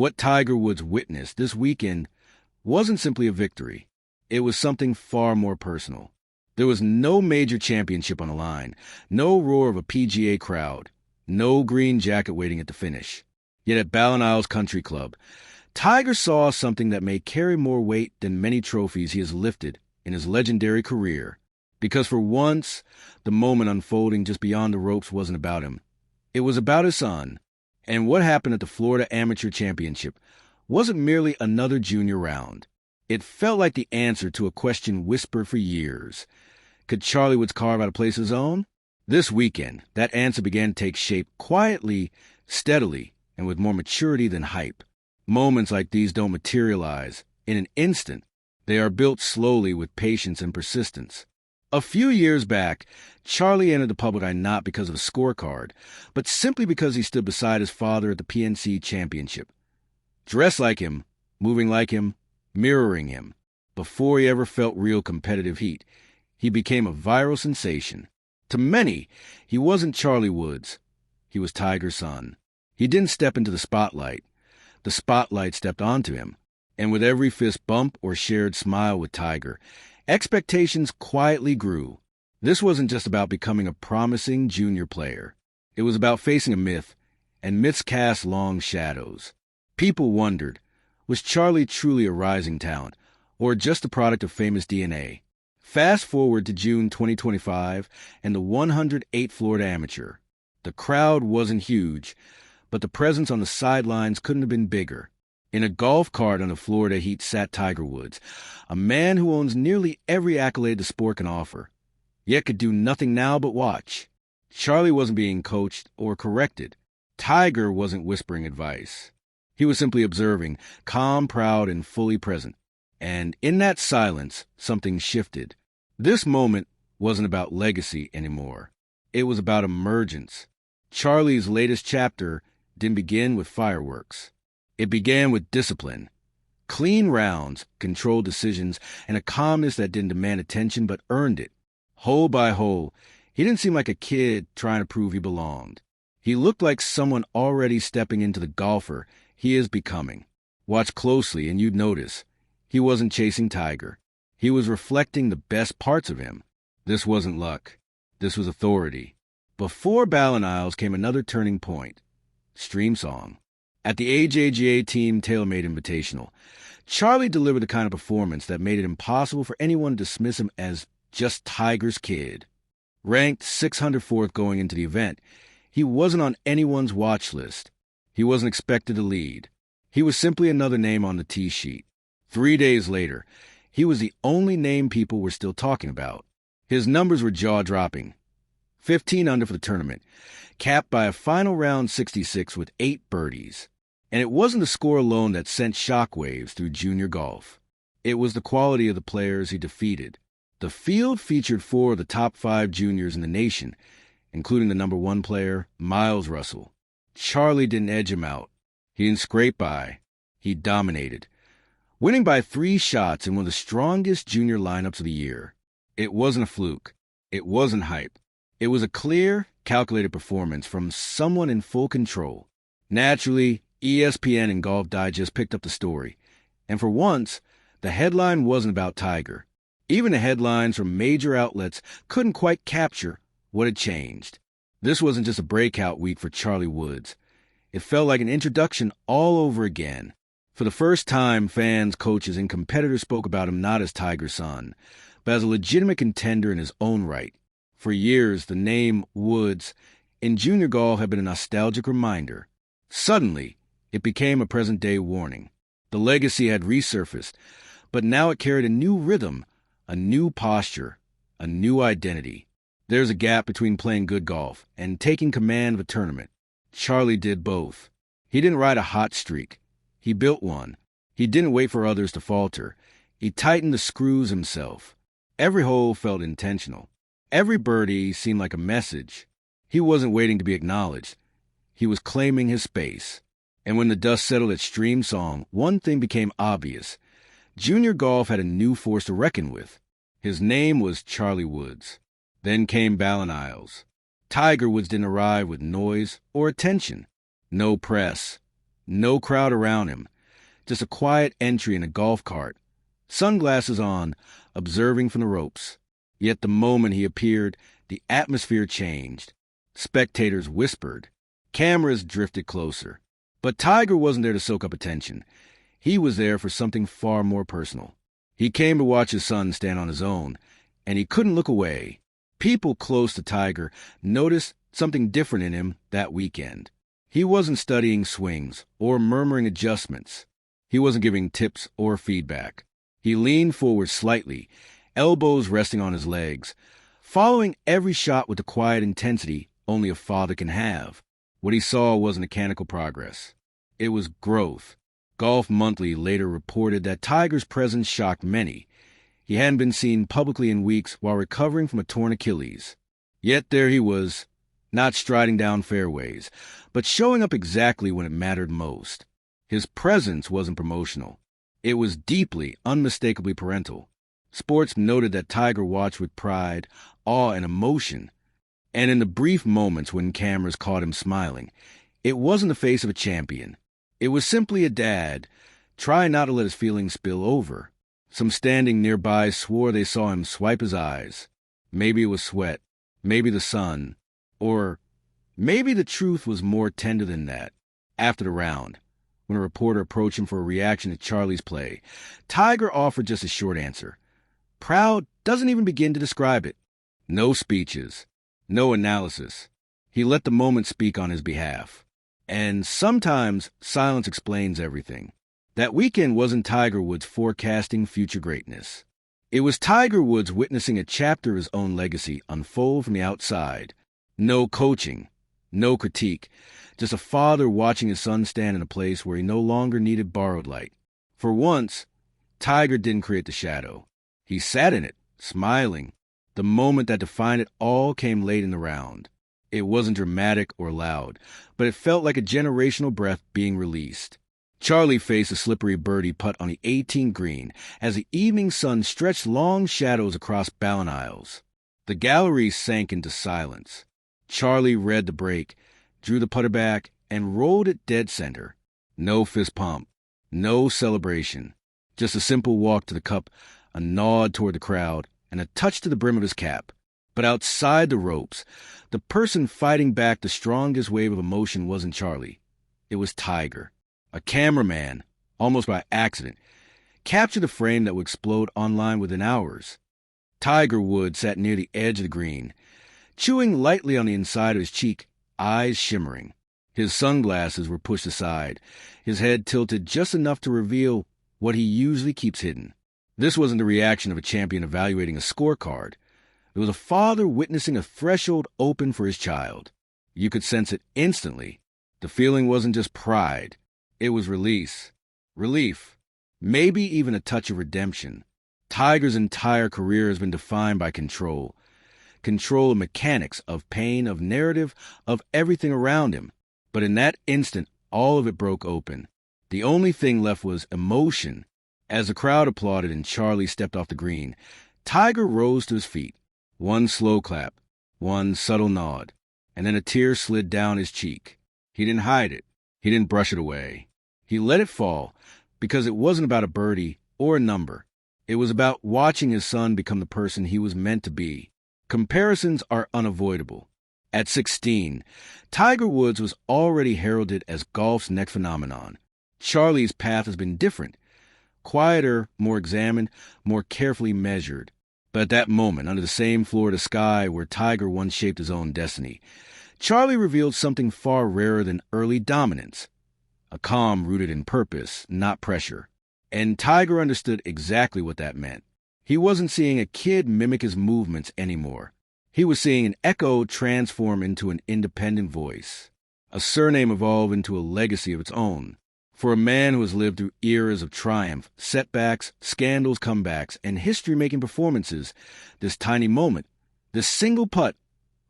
What Tiger Woods witnessed this weekend wasn't simply a victory. It was something far more personal. There was no major championship on the line, no roar of a PGA crowd, no green jacket waiting at the finish. Yet at Ballinside Country Club, Tiger saw something that may carry more weight than many trophies he has lifted in his legendary career. Because for once, the moment unfolding just beyond the ropes wasn't about him. It was about his son. And what happened at the Florida Amateur Championship wasn't merely another junior round. It felt like the answer to a question whispered for years. Could Charlie Woods carve out a place of his own? This weekend, that answer began to take shape quietly, steadily, and with more maturity than hype. Moments like these don't materialize in an instant. They are built slowly with patience and persistence. A few years back, Charlie entered the public eye not because of a scorecard, but simply because he stood beside his father at the PNC Championship. Dressed like him, moving like him, mirroring him. Before he ever felt real competitive heat, he became a viral sensation. To many, he wasn't Charlie Woods. He was Tiger's son. He didn't step into the spotlight. The spotlight stepped onto him. And with every fist bump or shared smile with Tiger, expectations quietly grew. This wasn't just about becoming a promising junior player. It was about facing a myth, and myths cast long shadows. People wondered, was Charlie truly a rising talent, or just a product of famous DNA? Fast forward to June 2025 and the 108th Florida Amateur. The crowd wasn't huge, but the presence on the sidelines couldn't have been bigger. In a golf cart on the Florida Heat sat Tiger Woods, a man who owns nearly every accolade the sport can offer, yet could do nothing now but watch. Charlie wasn't being coached or corrected. Tiger wasn't whispering advice. He was simply observing, calm, proud, and fully present. And in that silence, something shifted. This moment wasn't about legacy anymore. It was about emergence. Charlie's latest chapter didn't begin with fireworks. It began with discipline. Clean rounds, controlled decisions, and a calmness that didn't demand attention but earned it. Hole by hole, he didn't seem like a kid trying to prove he belonged. He looked like someone already stepping into the golfer he is becoming. Watch closely and you'd notice. He wasn't chasing Tiger. He was reflecting the best parts of him. This wasn't luck. This was authority. Before Ballinside came another turning point. Streamsong. At the AJGA Team TaylorMade Invitational, Charlie delivered the kind of performance that made it impossible for anyone to dismiss him as just Tiger's kid. Ranked 604th going into the event, he wasn't on anyone's watch list. He wasn't expected to lead. He was simply another name on the tee sheet. 3 days later, he was the only name people were still talking about. His numbers were jaw-dropping. 15 under for the tournament, capped by a final round 66 with 8 birdies. And it wasn't the score alone that sent shockwaves through junior golf. It was the quality of the players he defeated. The field featured 4 of the top 5 juniors in the nation, including the number 1 player, Miles Russell. Charlie didn't edge him out. He didn't scrape by. He dominated, winning by 3 shots in one of the strongest junior lineups of the year. It wasn't a fluke. It wasn't hype. It was a clear, calculated performance from someone in full control. Naturally, ESPN and Golf Digest picked up the story. And for once, the headline wasn't about Tiger. Even the headlines from major outlets couldn't quite capture what had changed. This wasn't just a breakout week for Charlie Woods. It felt like an introduction all over again. For the first time, fans, coaches, and competitors spoke about him not as Tiger's son, but as a legitimate contender in his own right. For years, the name Woods in junior golf had been a nostalgic reminder. Suddenly, it became a present-day warning. The legacy had resurfaced, but now it carried a new rhythm, a new posture, a new identity. There's a gap between playing good golf and taking command of a tournament. Charlie did both. He didn't ride a hot streak. He built one. He didn't wait for others to falter. He tightened the screws himself. Every hole felt intentional. Every birdie seemed like a message. He wasn't waiting to be acknowledged. He was claiming his space. And when the dust settled at Streamsong, one thing became obvious. Junior golf had a new force to reckon with. His name was Charlie Woods. Then came Ballinside. Tiger Woods didn't arrive with noise or attention. No press. No crowd around him, just a quiet entry in a golf cart, sunglasses on, observing from the ropes. Yet the moment he appeared, the atmosphere changed. Spectators whispered. Cameras drifted closer. But Tiger wasn't there to soak up attention. He was there for something far more personal. He came to watch his son stand on his own, and he couldn't look away. People close to Tiger noticed something different in him that weekend. He wasn't studying swings or murmuring adjustments. He wasn't giving tips or feedback. He leaned forward slightly, elbows resting on his legs, following every shot with the quiet intensity only a father can have. What he saw wasn't mechanical progress. It was growth. Golf Monthly later reported that Tiger's presence shocked many. He hadn't been seen publicly in weeks while recovering from a torn Achilles. Yet there he was, not striding down fairways, but showing up exactly when it mattered most. His presence wasn't promotional. It was deeply, unmistakably parental. Sports noted that Tiger watched with pride, awe, and emotion. And in the brief moments when cameras caught him smiling, it wasn't the face of a champion. It was simply a dad, trying not to let his feelings spill over. Some standing nearby swore they saw him swipe his eyes. Maybe it was sweat, maybe the sun, or maybe the truth was more tender than that. After the round, when a reporter approached him for a reaction to Charlie's play, Tiger offered just a short answer. Proud doesn't even begin to describe it. No speeches, no analysis. He let the moment speak on his behalf. And sometimes silence explains everything. That weekend wasn't Tiger Woods forecasting future greatness. It was Tiger Woods witnessing a chapter of his own legacy unfold from the outside. No coaching, no critique, just a father watching his son stand in a place where he no longer needed borrowed light. For once, Tiger didn't create the shadow. He sat in it, smiling. The moment that defined it all came late in the round. It wasn't dramatic or loud, but it felt like a generational breath being released. Charlie faced a slippery birdie putt on the 18th green as the evening sun stretched long shadows across Ballon Isles. The gallery sank into silence. Charlie read the break, drew the putter back, and rolled it dead center. No fist pump, no celebration, just a simple walk to the cup, a nod toward the crowd, and a touch to the brim of his cap. But outside the ropes, the person fighting back the strongest wave of emotion wasn't Charlie. It was Tiger. A cameraman, almost by accident, captured a frame that would explode online within hours. Tiger Woods sat near the edge of the green, chewing lightly on the inside of his cheek, eyes shimmering. His sunglasses were pushed aside, his head tilted just enough to reveal what he usually keeps hidden. This wasn't the reaction of a champion evaluating a scorecard. It was a father witnessing a threshold open for his child. You could sense it instantly. The feeling wasn't just pride. It was release, relief, maybe even a touch of redemption. Tiger's entire career has been defined by control. Control of mechanics, of pain, of narrative, of everything around him. But in that instant, all of it broke open. The only thing left was emotion. As the crowd applauded and Charlie stepped off the green, Tiger rose to his feet. One slow clap, one subtle nod, and then a tear slid down his cheek. He didn't hide it. He didn't brush it away. He let it fall because it wasn't about a birdie or a number. It was about watching his son become the person he was meant to be. Comparisons are unavoidable. At 16, Tiger Woods was already heralded as golf's next phenomenon. Charlie's path has been different. Quieter, more examined, more carefully measured. But at that moment, under the same Florida sky where Tiger once shaped his own destiny, Charlie revealed something far rarer than early dominance. A calm rooted in purpose, not pressure. And Tiger understood exactly what that meant. He wasn't seeing a kid mimic his movements anymore. He was seeing an echo transform into an independent voice. A surname evolve into a legacy of its own. For a man who has lived through eras of triumph, setbacks, scandals, comebacks, and history-making performances, this tiny moment, this single putt,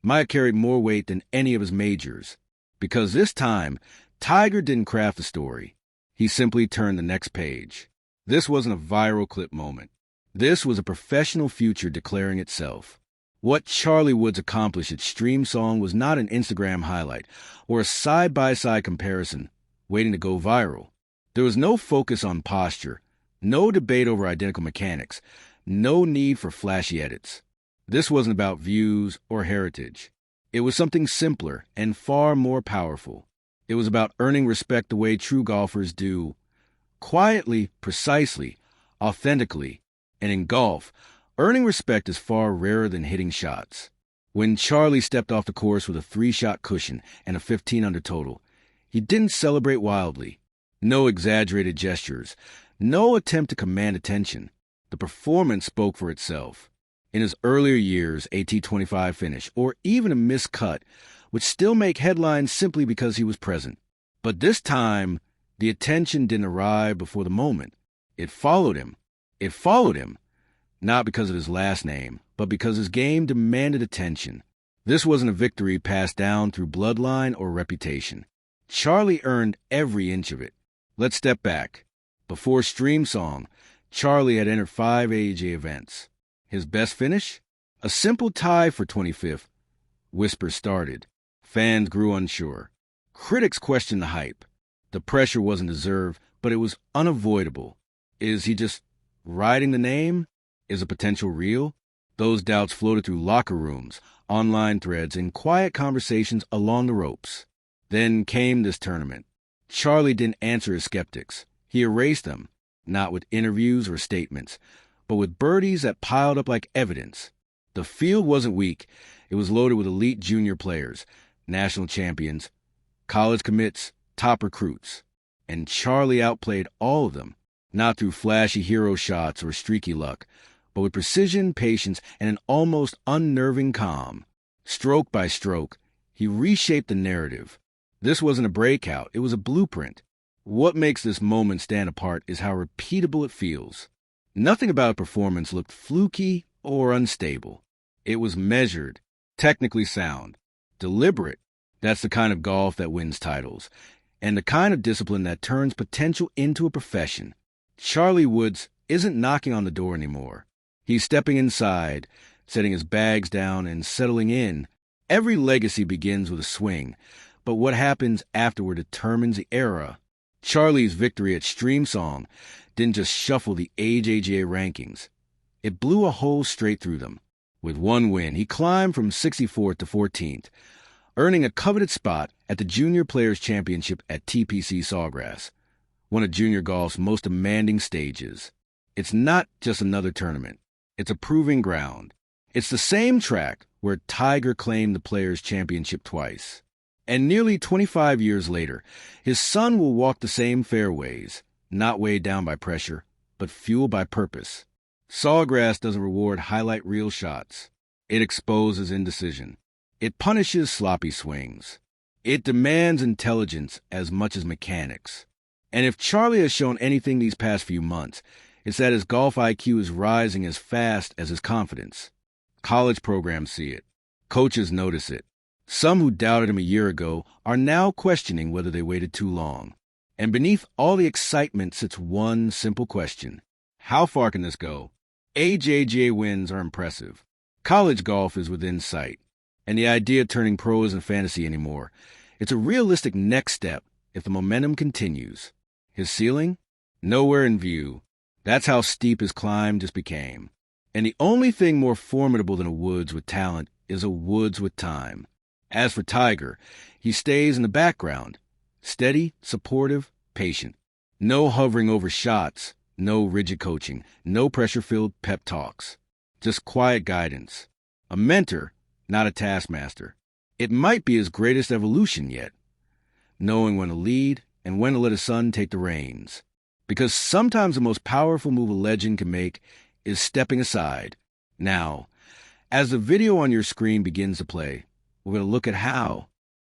might have carried more weight than any of his majors. Because this time, Tiger didn't craft the story. He simply turned the next page. This wasn't a viral clip moment. This was a professional future declaring itself. What Charlie Woods accomplished at Streamsong was not an Instagram highlight or a side-by-side comparison, waiting to go viral. There was no focus on posture, no debate over identical mechanics, no need for flashy edits. This wasn't about views or heritage. It was something simpler and far more powerful. It was about earning respect the way true golfers do, quietly, precisely, authentically. And in golf, earning respect is far rarer than hitting shots. When Charlie stepped off the course with a 3-shot cushion and a 15 under total, he didn't celebrate wildly. No exaggerated gestures, no attempt to command attention. The performance spoke for itself. In his earlier years, a T25 finish, or even a missed cut, would still make headlines simply because he was present. But this time, the attention didn't arrive before the moment. It followed him. It followed him, not because of his last name, but because his game demanded attention. This wasn't a victory passed down through bloodline or reputation. Charlie earned every inch of it. Let's step back. Before Streamsong, Charlie had entered 5 AJ events. His best finish? A simple tie for 25th. Whispers started. Fans grew unsure. Critics questioned the hype. The pressure wasn't deserved, but it was unavoidable. Is he just riding the name? Is the potential real? Those doubts floated through locker rooms, online threads, and quiet conversations along the ropes. Then came this tournament. Charlie didn't answer his skeptics. He erased them, not with interviews or statements, but with birdies that piled up like evidence. The field wasn't weak. It was loaded with elite junior players, national champions, college commits, top recruits. And Charlie outplayed all of them, not through flashy hero shots or streaky luck, but with precision, patience, and an almost unnerving calm. Stroke by stroke, he reshaped the narrative. This wasn't a breakout, it was a blueprint. What makes this moment stand apart is how repeatable it feels. Nothing about performance looked fluky or unstable. It was measured, technically sound, deliberate. That's the kind of golf that wins titles, and the kind of discipline that turns potential into a profession. Charlie Woods isn't knocking on the door anymore. He's stepping inside, setting his bags down and settling in. Every legacy begins with a swing, but what happens afterward determines the era. Charlie's victory at Streamsong didn't just shuffle the AJGA rankings. It blew a hole straight through them. With one win, he climbed from 64th to 14th, earning a coveted spot at the Junior Players' Championship at TPC Sawgrass, one of junior golf's most demanding stages. It's not just another tournament. It's a proving ground. It's the same track where Tiger claimed the Players' Championship twice. And nearly 25 years later, his son will walk the same fairways, not weighed down by pressure, but fueled by purpose. Sawgrass doesn't reward highlight reel shots. It exposes indecision. It punishes sloppy swings. It demands intelligence as much as mechanics. And if Charlie has shown anything these past few months, it's that his golf IQ is rising as fast as his confidence. College programs see it. Coaches notice it. Some who doubted him a year ago are now questioning whether they waited too long. And beneath all the excitement sits one simple question. How far can this go? AJGA wins are impressive. College golf is within sight. And the idea of turning pro isn't fantasy anymore. It's a realistic next step if the momentum continues. His ceiling? Nowhere in view. That's how steep his climb just became. And the only thing more formidable than a Woods with talent is a Woods with time. As for Tiger, he stays in the background. Steady, supportive, patient. No hovering over shots, no rigid coaching, no pressure-filled pep talks. Just quiet guidance. A mentor, not a taskmaster. It might be his greatest evolution yet. Knowing when to lead and when to let his son take the reins. Because sometimes the most powerful move a legend can make is stepping aside. Now, as the video on your screen begins to play, we're going to look at how.